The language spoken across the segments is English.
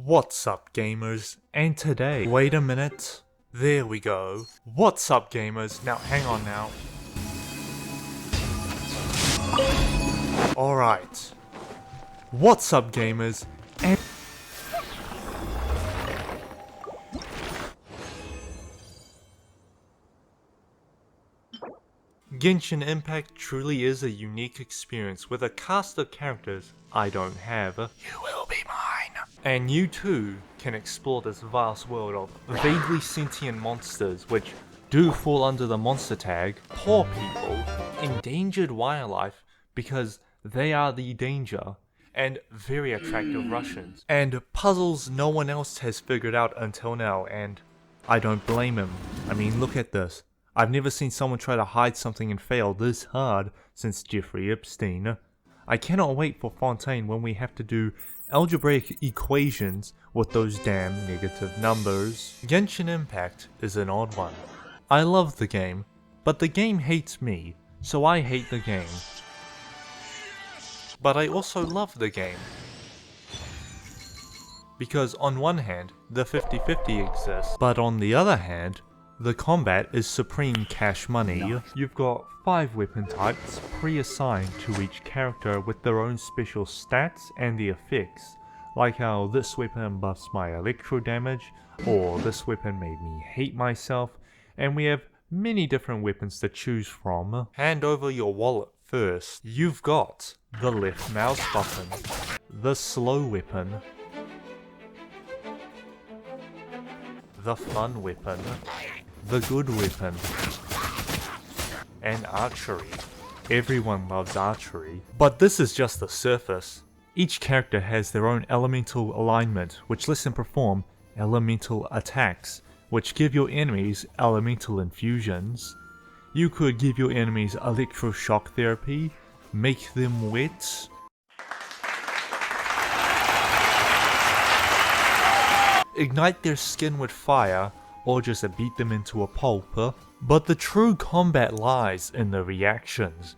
What's up gamers? And today, wait a minute, there we go. What's up gamers? Now hang on now. Alright. What's up gamers? And Genshin Impact truly is a unique experience with a cast of characters I don't have. You will be mine. And you too can explore this vast world of vaguely sentient monsters which do fall under the monster tag, poor people, endangered wildlife because they are the danger, and very attractive Russians. And puzzles no one else has figured out until now, and I don't blame him. I mean, look at this. I've never seen someone try to hide something and fail this hard since Jeffrey Epstein. I cannot wait for Fontaine when we have to do algebraic equations with those damn negative numbers. Genshin Impact is an odd one. I love the game, but the game hates me, so I hate the game. But I also love the game. Because on one hand, the 50-50 exists, but on the other hand, the combat is supreme cash money. You've got 5 weapon types pre-assigned to each character with their own special stats and the effects, like how this weapon buffs my electro damage, or this weapon made me hate myself, and we have many different weapons to choose from. Hand over your wallet first. You've got the left mouse button, the slow weapon, the fun weapon, the good weapon, and archery. Everyone loves archery. But this is just the surface. Each character has their own elemental alignment, which lets them perform elemental attacks, which give your enemies elemental infusions. You could give your enemies electroshock therapy, make them wet, ignite their skin with fire, or just beat them into a pulp. But the true combat lies in the reactions.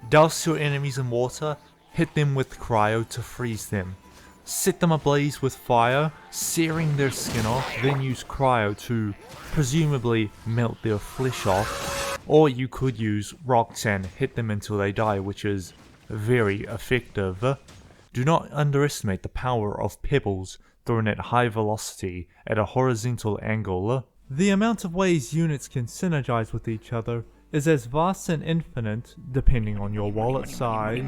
Douse your enemies in water, hit them with cryo to freeze them. Set them ablaze with fire, searing their skin off, then use cryo to presumably melt their flesh off. Or you could use rocks and hit them until they die, which is very effective. Do not underestimate the power of pebbles thrown at high velocity at a horizontal angle. The amount of ways units can synergize with each other is as vast and infinite depending on your wallet size.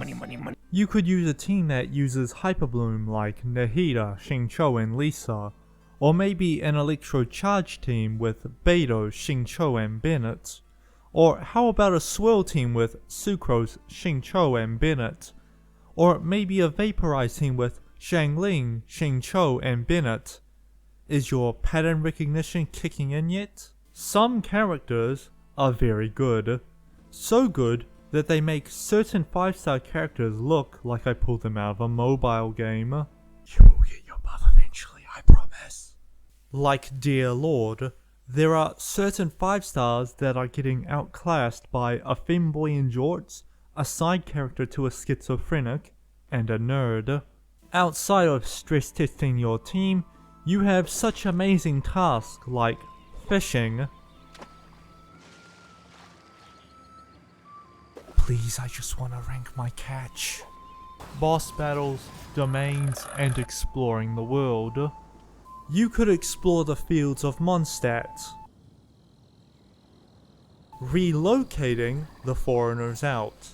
You could use a team that uses Hyperbloom like Nahida, Xingqiu and Lisa, or maybe an Electro Charge team with Beidou, Xingqiu and Bennett. Or how about a Swirl team with Sucrose, Xingqiu and Bennett? Or maybe a Vaporize team with Xiangling, Xingqiu and Bennett. Is your pattern recognition kicking in yet? Some characters are very good. So good that they make certain 5-star characters look like I pulled them out of a mobile game. You will get your buff eventually, I promise. Like Dear Lord, there are certain 5-stars that are getting outclassed by a femboy in jorts, a side character to a schizophrenic, and a nerd. Outside of stress testing your team, you have such amazing tasks like fishing. Please, I just want to rank my catch. Boss battles, domains, and exploring the world. You could explore the fields of Mondstadt, relocating the foreigners out.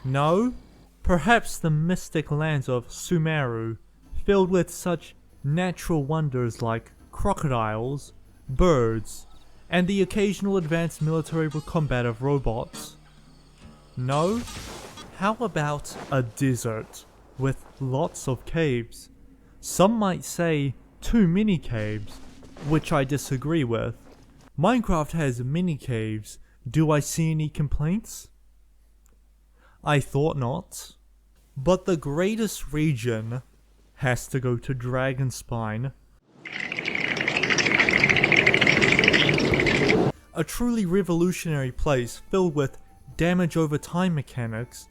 No? Perhaps the mystic lands of Sumeru, filled with such natural wonders like crocodiles, birds, and the occasional advanced military combative robots. No? How about a desert with lots of caves? Some might say too many caves, which I disagree with. Minecraft has many caves. Do I see any complaints? I thought not. But the greatest region has to go to Dragonspine. A truly revolutionary place filled with damage over time mechanics.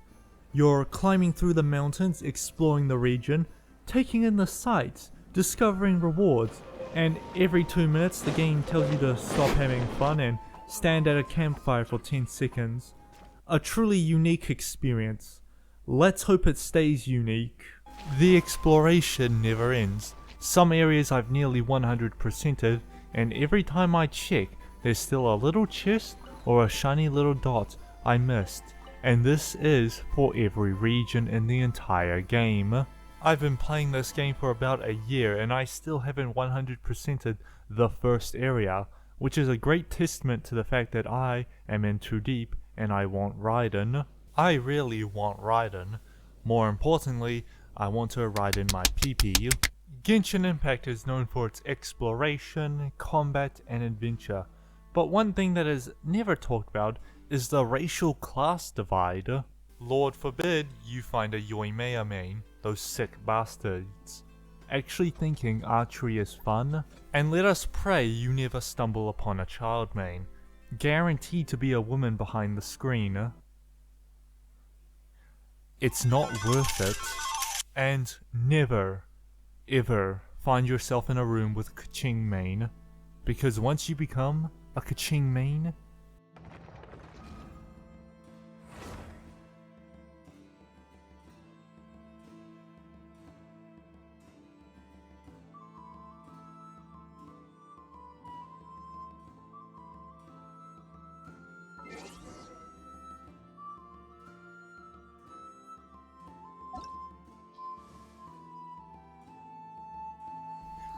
You're climbing through the mountains, exploring the region, taking in the sights, discovering rewards, and every 2 minutes the game tells you to stop having fun and stand at a campfire for 10 seconds. A truly unique experience. Let's hope it stays unique. The exploration never ends. Some areas I've nearly 100%ed, and every time I check, there's still a little chest or a shiny little dot I missed, and this is for every region in the entire game. I've been playing this game for about a year and I still haven't 100%ed the first area, which is a great testament to the fact that I am in too deep and I want Raiden. I really want Raiden. More importantly, I want to ride in my PP. Genshin Impact is known for its exploration, combat, and adventure, but one thing that is never talked about is the racial class divide. Lord forbid you find a Yoimiya main, those sick bastards, actually thinking archery is fun, and let us pray you never stumble upon a child main, guaranteed to be a woman behind the screen. It's not worth it. And never, ever find yourself in a room with Kaching main, because once you become a Kaching main,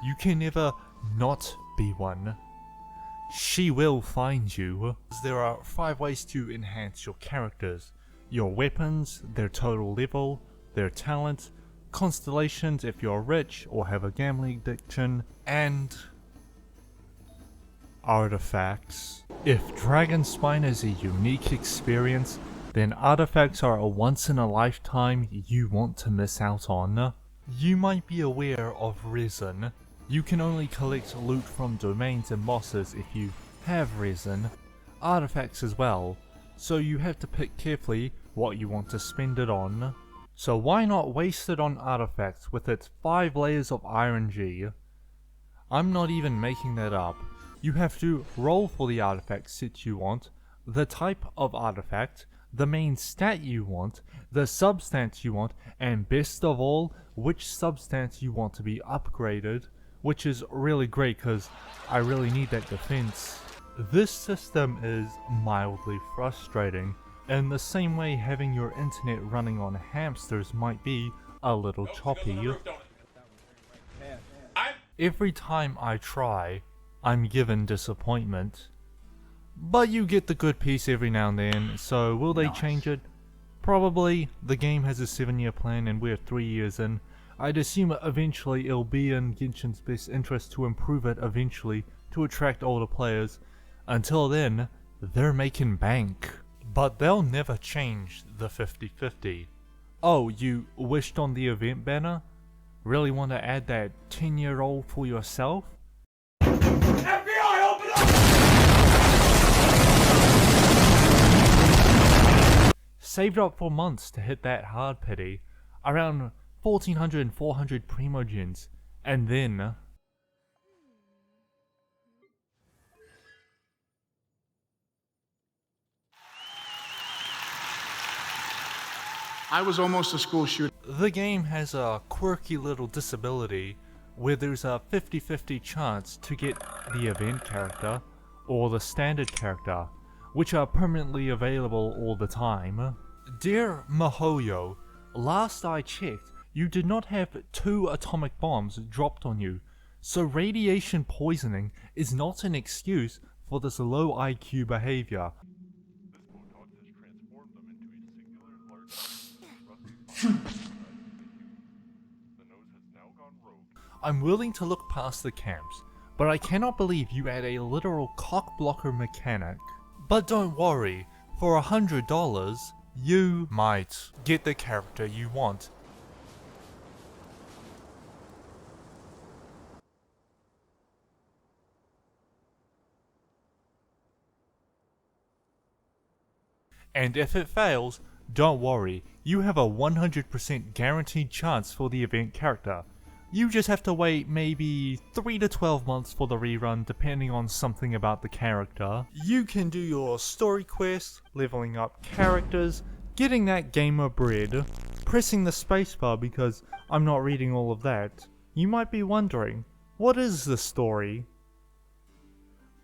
you can never not be one. She will find you. There are 5 ways to enhance your characters: your weapons, their total level, their talent, constellations if you're rich or have a gambling addiction, and artifacts. If Dragon Spine is a unique experience, then artifacts are a once in a lifetime you want to miss out on. You might be aware of resin. You can only collect loot from domains and bosses if you have resin. Artifacts as well, so you have to pick carefully what you want to spend it on. So why not waste it on artifacts with its 5 layers of RNG? I'm not even making that up. You have to roll for the artifact set you want, the type of artifact, the main stat you want, the substance you want, and best of all, which substance you want to be upgraded, which is really great because I really need that defense. This system is mildly frustrating, in the same way having your internet running on hamsters might be a little choppy. Every time I try, I'm given disappointment. But you get the good piece every now and then, so will they change it? Probably. The game has a 7-year plan and we're 3 years in. I'd assume eventually it'll be in Genshin's best interest to improve it eventually to attract older players. Until then, they're making bank. But they'll never change the 50-50. Oh, you wished on the event banner? Really want to add that 10-year-old for yourself? FBI, open up! Saved up for months to hit that hard pity. Around 1400 and 400 primogens, and then I was almost a school shooter. the game has a quirky little disability where there's a 50-50 chance to get the event character or the standard character, which are permanently available all the time. Dear Mihoyo, last I checked, you did not have 2 atomic bombs dropped on you, so radiation poisoning is not an excuse for this low IQ behavior. I'm willing to look past the camps, but I cannot believe you add a literal cockblocker mechanic. But don't worry, for $100, you might get the character you want. And if it fails, Don't worry, you have a 100% guaranteed chance for the event character. You just have to wait maybe 3 to 12 months for the rerun depending on something about the character. You can do your story quests, leveling up characters, getting that gamer bread, pressing the spacebar because I'm not reading all of that. You might be wondering, what is the story?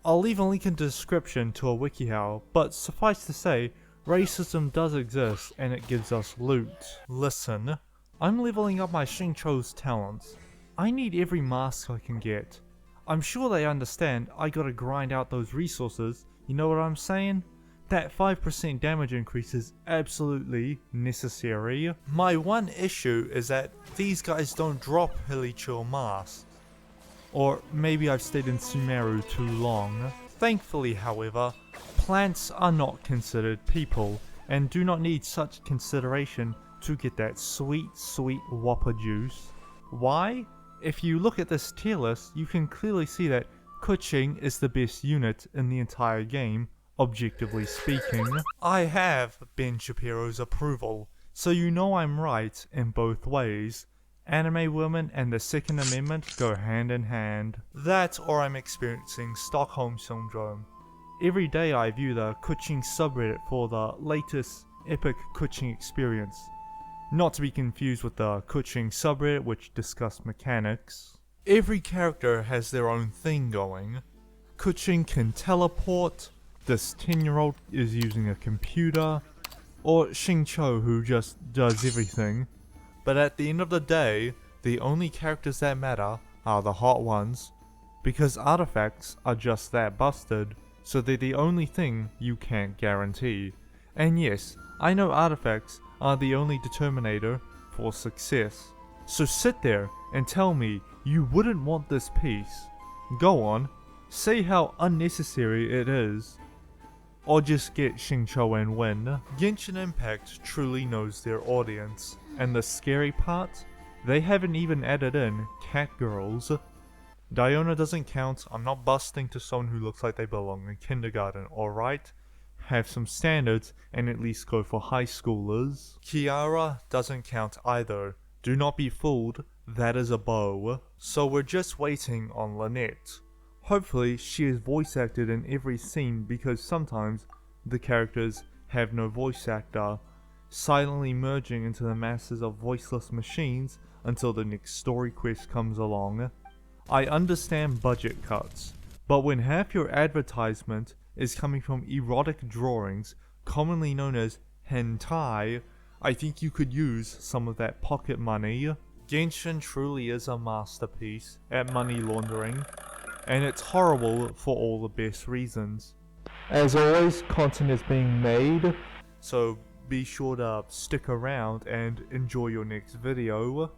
I'll leave a link in the description to a WikiHow, but suffice to say, racism does exist and it gives us loot. Listen, I'm leveling up my Xingqiu's talents. I need every mask I can get. I'm sure they understand I gotta grind out those resources, you know what I'm saying? That 5% damage increase is absolutely necessary. My one issue is that these guys don't drop Hilichurl masks. Or maybe I've stayed in Sumeru too long. Thankfully, however, plants are not considered people and do not need such consideration to get that sweet whopper juice. Why? If you look at this tier list, you can clearly see that Kuching is the best unit in the entire game, objectively speaking. I have Ben Shapiro's approval, so you know I'm right in both ways. Anime women and the Second Amendment go hand in hand. That or I'm experiencing Stockholm Syndrome. Every day I view the Kuching subreddit for the latest epic Kuching experience. Not to be confused with the Kuching subreddit which discuss mechanics. Every character has their own thing going. Kuching can teleport, this 10-year-old is using a computer, or Xingqiu who just does everything. But at the end of the day, the only characters that matter are the hot ones, because artifacts are just that busted, so they're the only thing you can't guarantee. And yes, I know artifacts are the only determinator for success. So sit there and tell me you wouldn't want this piece. Go on, say how unnecessary it is. Or just get Xingqiu and win. Genshin Impact truly knows their audience. And the scary part? They haven't even added in cat girls. Diona doesn't count, I'm not busting to someone who looks like they belong in kindergarten, alright? Have some standards and at least go for high schoolers. Kiara doesn't count either. Do not be fooled, that is a bow. So we're just waiting on Lynette. Hopefully she is voice acted in every scene because sometimes the characters have no voice actor, silently merging into the masses of voiceless machines until the next story quest comes along. I understand budget cuts, but when half your advertisement is coming from erotic drawings, commonly known as hentai, I think you could use some of that pocket money. Genshin truly is a masterpiece at money laundering, and it's horrible for all the best reasons. As always, content is being made, so be sure to stick around and enjoy your next video.